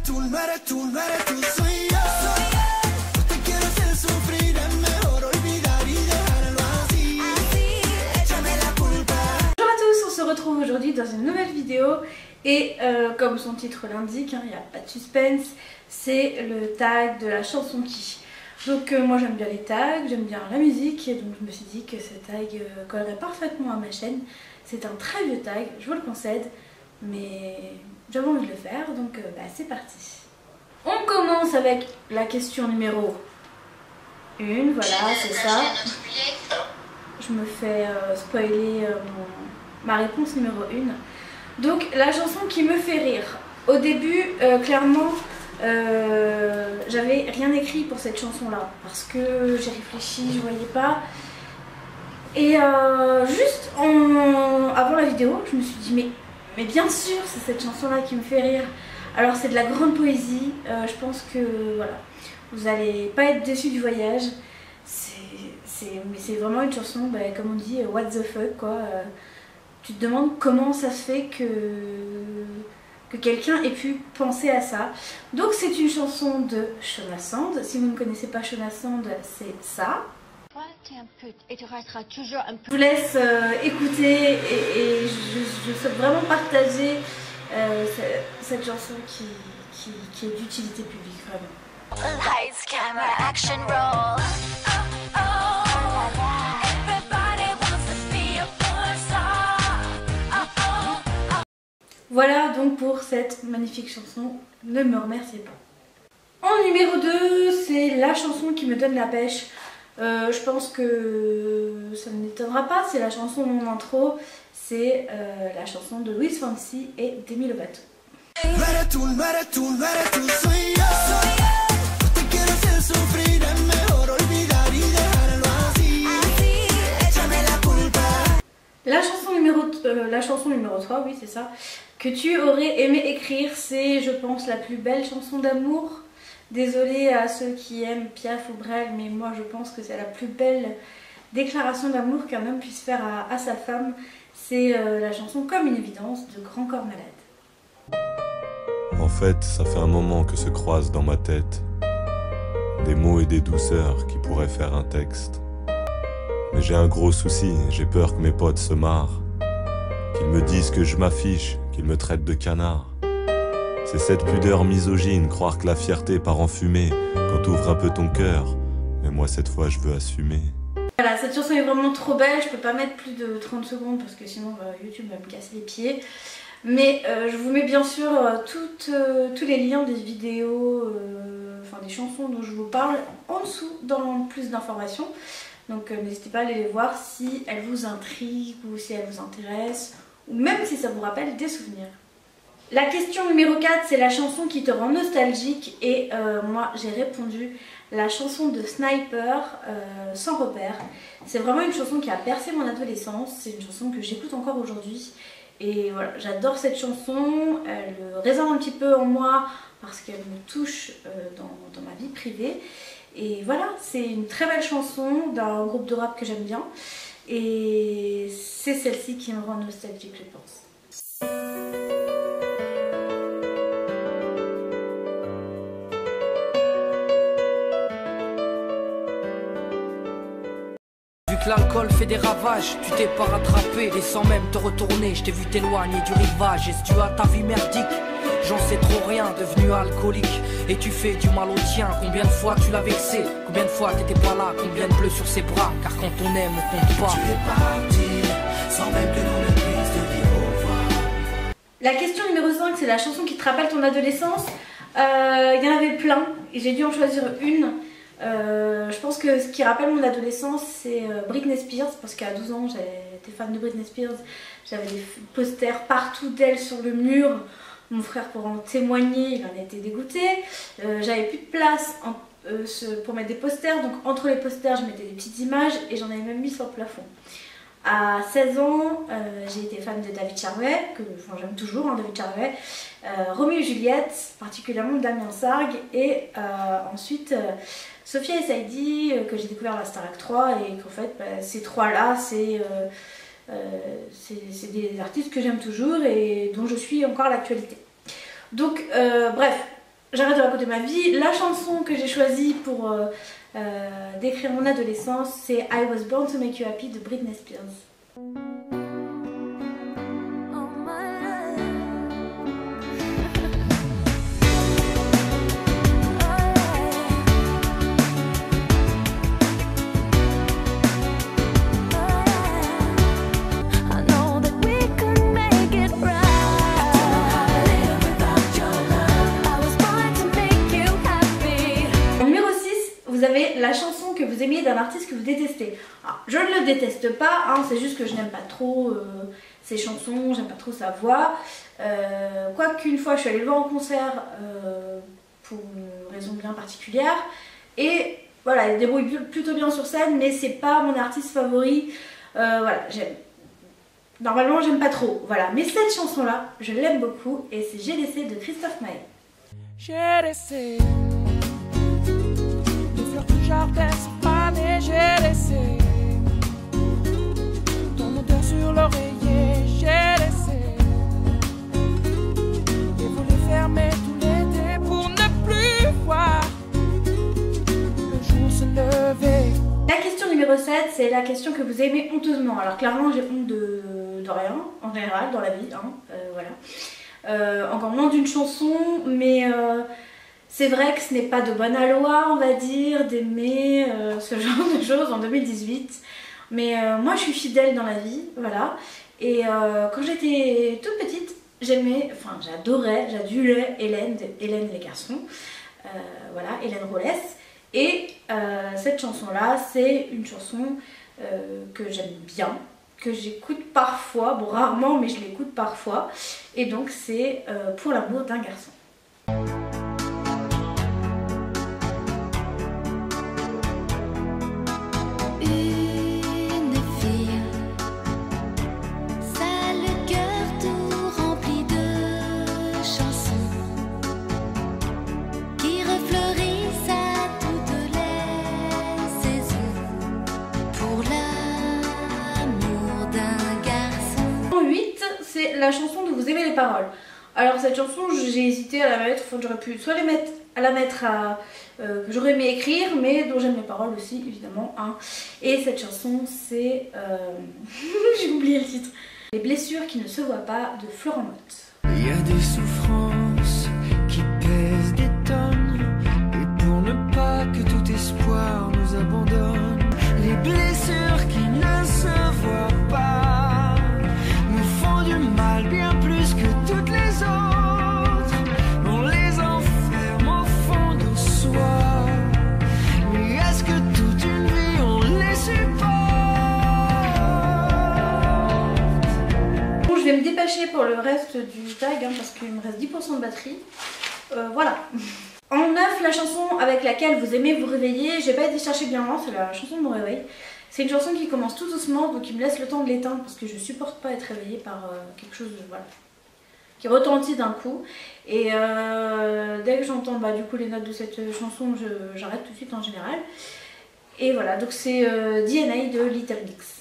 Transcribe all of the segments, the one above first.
On se retrouve aujourd'hui dans une nouvelle vidéo et comme son titre l'indique, il n'y a pas de suspense, c'est le tag de la chanson qui. Donc moi j'aime bien les tags, j'aime bien la musique et donc je me suis dit que ce tag collerait parfaitement à ma chaîne. C'est un très vieux tag, je vous le concède, mais j'avais envie de le faire donc c'est parti. On commence avec la question numéro 1, voilà c'est ça. Je me fais spoiler ma réponse numéro 1. Donc la chanson qui me fait rire. Au début, clairement, j'avais rien écrit pour cette chanson là parce que j'ai réfléchi, je voyais pas. Et juste avant la vidéo, je me suis dit mais bien sûr c'est cette chanson là qui me fait rire. Alors c'est de la grande poésie, je pense que voilà, vous allez pas être déçus du voyage. Mais c'est vraiment une chanson, comme on dit, what the fuck quoi. Tu te demandes comment ça se fait que quelqu'un ait pu penser à ça. Donc c'est une chanson de Shona Sand. Si vous ne connaissez pas Shona Sand, c'est ça. Je vous laisse écouter et je souhaite vraiment partager cette chanson qui est d'utilité publique vraiment. Lights, camera, action, roll. Voilà donc pour cette magnifique chanson, ne me remerciez pas. En numéro 2, c'est la chanson qui me donne la pêche. Je pense que ça ne m'étonnera pas, c'est la chanson de mon intro, c'est la chanson de Luis Fonsi et Demi Lovato. La chanson numéro 3, oui c'est ça, que tu aurais aimé écrire, c'est je pense la plus belle chanson d'amour. Désolée à ceux qui aiment Piaf ou Brel, mais moi je pense que c'est la plus belle déclaration d'amour qu'un homme puisse faire à sa femme. C'est la chanson Comme une évidence de Grand Corps Malade. En fait, ça fait un moment que se croisent dans ma tête des mots et des douceurs qui pourraient faire un texte. Mais j'ai un gros souci, j'ai peur que mes potes se marrent, qu'ils me disent que je m'affiche, qu'ils me traitent de canard. C'est cette pudeur misogyne, croire que la fierté part en fumée quand t'ouvres un peu ton cœur. Mais moi cette fois je veux assumer. Voilà, cette chanson est vraiment trop belle, je peux pas mettre plus de 30 secondes parce que sinon YouTube va me casser les pieds. Mais je vous mets bien sûr tous les liens des vidéos, enfin des chansons dont je vous parle en dessous dans plus d'informations. Donc n'hésitez pas à aller les voir si elles vous intriguent ou si elles vous intéressent ou même si ça vous rappelle des souvenirs. La question numéro 4, c'est la chanson qui te rend nostalgique et moi j'ai répondu la chanson de Sniper, Sans repère. C'est vraiment une chanson qui a percé mon adolescence, c'est une chanson que j'écoute encore aujourd'hui et voilà, j'adore cette chanson, elle résonne un petit peu en moi parce qu'elle me touche dans ma vie privée. Et voilà, c'est une très belle chanson d'un groupe de rap que j'aime bien et c'est celle-ci qui me rend nostalgique je pense. L'alcool fait des ravages, tu t'es pas rattrapé, laissant même te retourner, je t'ai vu t'éloigner du rivage. Est-ce tu as ta vie merdique? J'en sais trop rien, devenu alcoolique. Et tu fais du mal au tien, combien de fois tu l'as vexé? Combien de fois t'étais pas là, combien de bleus sur ses bras? Car quand on aime, on compte pas. Tu es parti, sans même que l'on ne puisse te dire au revoir. La question numéro 5, c'est la chanson qui te rappelle ton adolescence. Il y en avait plein, et j'ai dû en choisir une. Je pense que ce qui rappelle mon adolescence c'est Britney Spears parce qu'à 12 ans j'étais fan de Britney Spears, j'avais des posters partout d'elle sur le mur, mon frère pourra en témoigner, il en était dégoûté, j'avais plus de place pour mettre des posters donc entre les posters je mettais des petites images et j'en avais même mis sur le plafond. À 16 ans, j'ai été fan de David Charvet, que j'aime toujours David Charvet, Roméo et Juliette, particulièrement Damien Sargue, et ensuite Sophia et Saïdi, que j'ai découvert à la Starac 3, et qu'en fait ces trois-là, c'est des artistes que j'aime toujours et dont je suis encore à l'actualité. Donc bref, j'arrête de raconter ma vie. La chanson que j'ai choisie pour décrire mon adolescence, c'est I Was Born to Make You Happy de Britney Spears. Vous avez la chanson que vous aimiez d'un artiste que vous détestez. Alors, je ne le déteste pas, hein, c'est juste que je n'aime pas trop ses chansons, j'aime pas trop sa voix. Quoiqu'une fois je suis allée le voir en concert pour une raison bien particulière. Et voilà, il débrouille plutôt bien sur scène, mais c'est pas mon artiste favori. Voilà, normalement j'aime pas trop. Voilà, mais cette chanson là, je l'aime beaucoup et c'est GDC de Christophe Maé. GDC. Jardin fané, j'ai laissé ton odeur sur l'oreiller, j'ai laissé et voulu fermer tout l'été pour ne plus voir le jour se lever. La question numéro 7, c'est la question que vous aimez honteusement. Alors clairement j'ai honte de rien en général dans la vie, hein, voilà. Encore moins d'une chanson, mais c'est vrai que ce n'est pas de bonne loi, on va dire, d'aimer ce genre de choses en 2018. Mais moi je suis fidèle dans la vie, voilà. Et quand j'étais toute petite, j'adorais Hélène les garçons. Voilà, Hélène Rollès. Et cette chanson-là, c'est une chanson que j'aime bien, que j'écoute parfois, bon rarement, mais je l'écoute parfois. Et donc c'est Pour l'amour d'un garçon. C'est la chanson dont vous aimez les paroles. Alors cette chanson, j'ai hésité à la mettre, enfin j'aurais pu soit la mettre à que j'aurais aimé écrire, mais dont j'aime les paroles aussi évidemment. Hein. Et cette chanson c'est, j'ai oublié le titre, Les blessures qui ne se voient pas de Florent Mott. Il y a des souffrances qui pèsent des tonnes, et pour ne pas que tout espoir nous abandonne, les blessures qui ne se voient pas du mal bien plus que toutes les autres, on les enferme au fond de soi, mais est-ce que toute une vie on les supporte? Bon, je vais me dépêcher pour le reste du tag hein, parce qu'il me reste 10% de batterie. Voilà. En 9, la chanson avec laquelle vous aimez vous réveiller, j'ai pas été chercher bien loin, c'est la chanson de mon réveil. C'est une chanson qui commence tout doucement, donc il me laisse le temps de l'éteindre parce que je supporte pas être réveillée par quelque chose de, voilà, qui retentit d'un coup. Et dès que j'entends du coup les notes de cette chanson, j'arrête tout de suite en général. Et voilà, donc c'est DNA de Little Mix.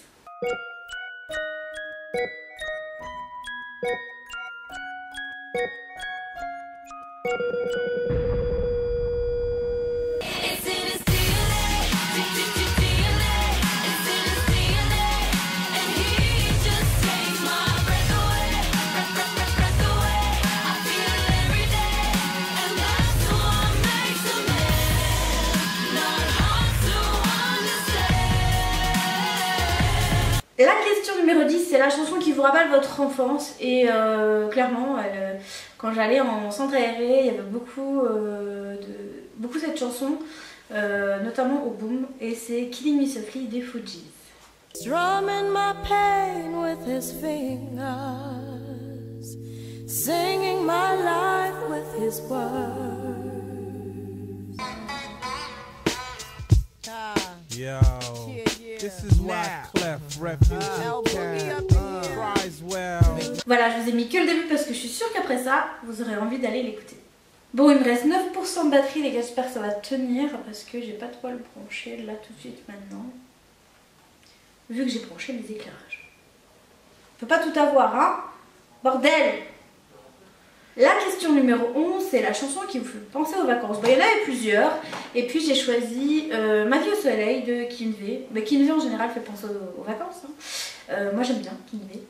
La question numéro 10, c'est la chanson qui vous rappelle votre enfance et clairement, quand j'allais en centre aéré, il y avait beaucoup cette chanson, notamment au Boom, et c'est Killing Me Softly des Fugees. Strumming my pain with his fingers, singing my life with his words. Yo, this is why Clef Refugee cries well. Voilà, je vous ai mis que le début parce que je suis sûre qu'après ça, vous aurez envie d'aller l'écouter. Bon, il me reste 9% de batterie, les gars, j'espère que ça va tenir parce que j'ai pas de quoi le brancher là tout de suite maintenant. Vu que j'ai branché les éclairages. Je peux pas tout avoir, hein? Bordel! La question numéro 11, c'est la chanson qui vous fait penser aux vacances. Bon, il y en avait plusieurs, et puis j'ai choisi Ma vie au soleil de Kinvey. Mais Kinvey en général fait penser aux vacances. Hein. Moi j'aime bien Kinvey,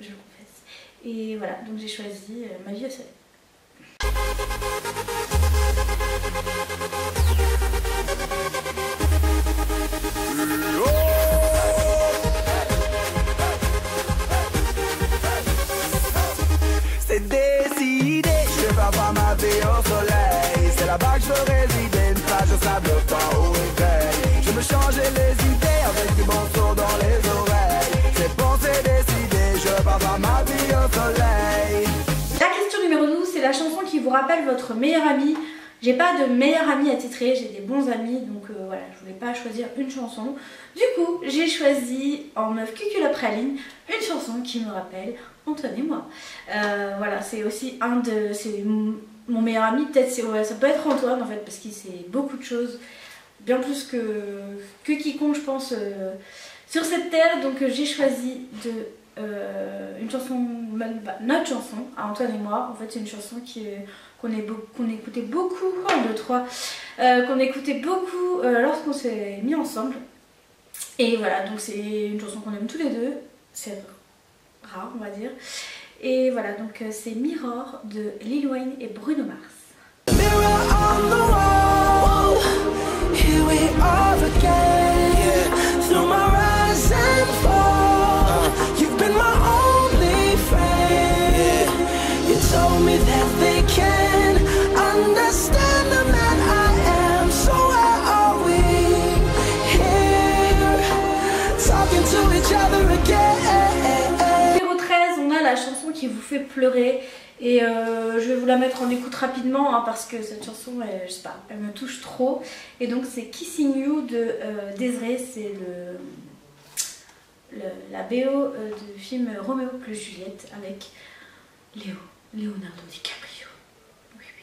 je le confesse. Et voilà, donc j'ai choisi Ma vie au soleil. C'est décidé, je vais pas ma vie au soleil. C'est là-bas que je veux résider, une plage de sable pas au réveil. Je me changeais les idées avec du bon son dans les oreilles. C'est bon, c'est décidé, je vais pas ma vie au soleil. La question numéro 12, c'est la chanson qui vous rappelle votre meilleur ami. J'ai pas de meilleur ami attitré, j'ai des bons amis, donc voilà, je voulais pas choisir une chanson. Du coup, j'ai choisi en meuf cuculapraline une chanson qui me rappelle Antoine et moi. Voilà, c'est aussi c'est mon meilleur ami, peut-être ça peut être Antoine en fait, parce qu'il sait beaucoup de choses, bien plus que quiconque je pense sur cette terre. Donc j'ai choisi une chanson, notre chanson à Antoine et moi. En fait c'est une chanson qu'on écoutait beaucoup, qu'on écoutait beaucoup lorsqu'on s'est mis ensemble. Et voilà, donc c'est une chanson qu'on aime tous les deux, c'est rare on va dire. Et voilà, donc c'est Mirror de Lil Wayne et Bruno Mars. Mirror on the wall, here we are again, yeah. Through my rise and fall, you've been my only friend. You told me that they can understand the man I am. So where are we here, talking to each other again? Numéro 13, on a la chanson qui vous fait pleurer. Et je vais vous la mettre en écoute rapidement hein, parce que cette chanson, je sais pas, elle me touche trop. Et donc c'est Kissing You de Desiree, c'est la BO du film Roméo plus Juliette avec Leonardo DiCaprio. Oui, oui.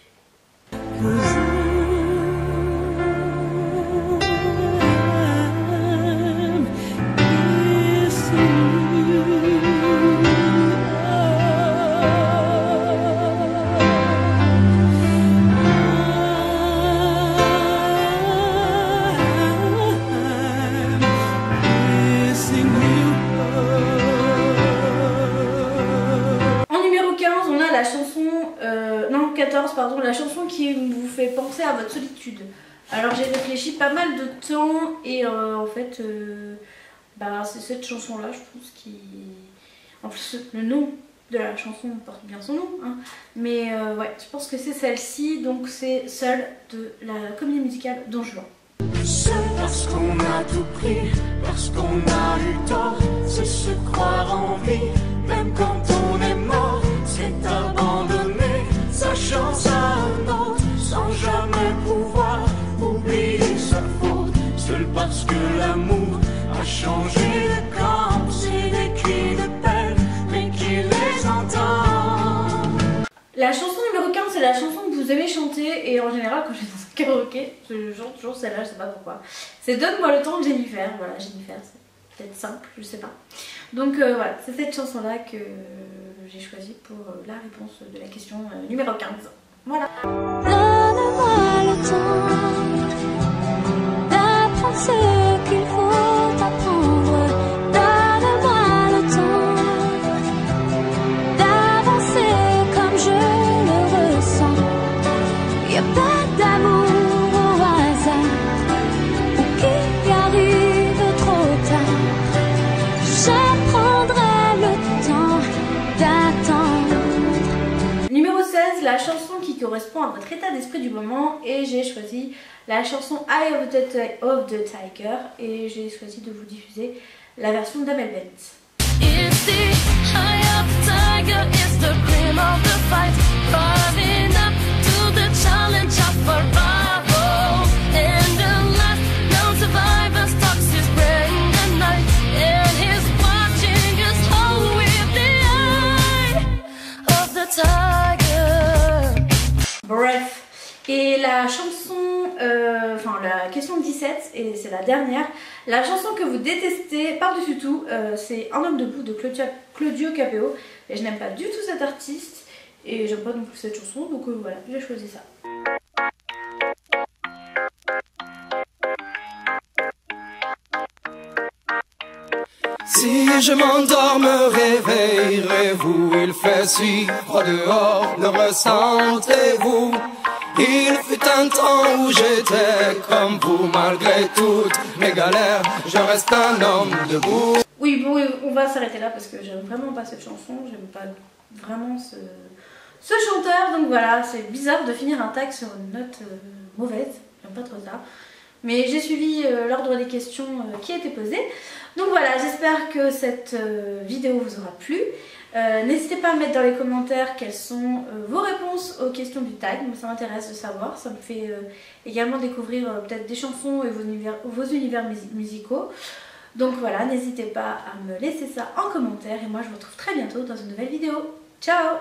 La chanson, non 14 pardon, la chanson qui vous fait penser à votre solitude. Alors j'ai réfléchi pas mal de temps et en fait c'est cette chanson là je pense qui... En plus le nom de la chanson porte bien son nom hein. Mais ouais je pense que c'est celle-ci, donc c'est Seul de la comédie musicale Don Juan. Seul parce qu'on a tout pris, parce qu'on a eu tort, c'est se croire en vie, même quand on est mort. C'est abandonner sa chance à un autre, sans jamais pouvoir oublier sa faute. Seul parce que l'amour a changé de camp, c'est des cris de peine, mais qui les entend. La chanson numéro 15, c'est la chanson que vous aimez chanter, et en général quand je suis dans un karaoké, je chante toujours celle-là, je sais pas pourquoi. C'est Donne-moi le temps de Jennifer, voilà Jennifer, c'est peut-être simple, je sais pas. Donc voilà, c'est cette chanson-là que j'ai choisi pour la réponse de la question numéro 15. Voilà. Donne-moi le temps d'apprendre ce qu'il faut apprendre. Donne-moi le temps d'avancer comme je le ressens. Y a pas d'amour au hasard ou qui arrive trop tard. J'apprendrai le temps d'attendre. Numéro 16, la chanson qui correspond à votre état d'esprit du moment, et j'ai choisi la chanson Eye of the Tiger, et j'ai choisi de vous diffuser la version d'Amel Bent. It's the eye of the tiger, it's the cream of the fight, rising up to the challenge of survival. And the last known survivor stalks his prey in the night, and he's watching us all with the eye of the tiger. Bref, et la chanson, la question 17, et c'est la dernière, la chanson que vous détestez par-dessus tout, c'est Un homme debout de Claudio Capéo, et je n'aime pas du tout cet artiste, Et j'aime pas non plus cette chanson, donc voilà, j'ai choisi ça. Si je m'endors, me réveillerez-vous? Il fait si froid dehors, le ressentez-vous? Il fut un temps où j'étais comme vous, malgré toutes mes galères, je reste un homme debout. Oui, bon, on va s'arrêter là parce que j'aime vraiment pas cette chanson, j'aime pas vraiment ce chanteur, donc voilà, c'est bizarre de finir un tag sur une note mauvaise, j'aime pas trop ça. Mais j'ai suivi l'ordre des questions qui a été posé. Donc voilà, j'espère que cette vidéo vous aura plu. N'hésitez pas à mettre dans les commentaires quelles sont vos réponses aux questions du tag. Ça m'intéresse de savoir, ça me fait également découvrir peut-être des chansons et vos univers musicaux. Donc voilà, n'hésitez pas à me laisser ça en commentaire et moi je vous retrouve très bientôt dans une nouvelle vidéo. Ciao!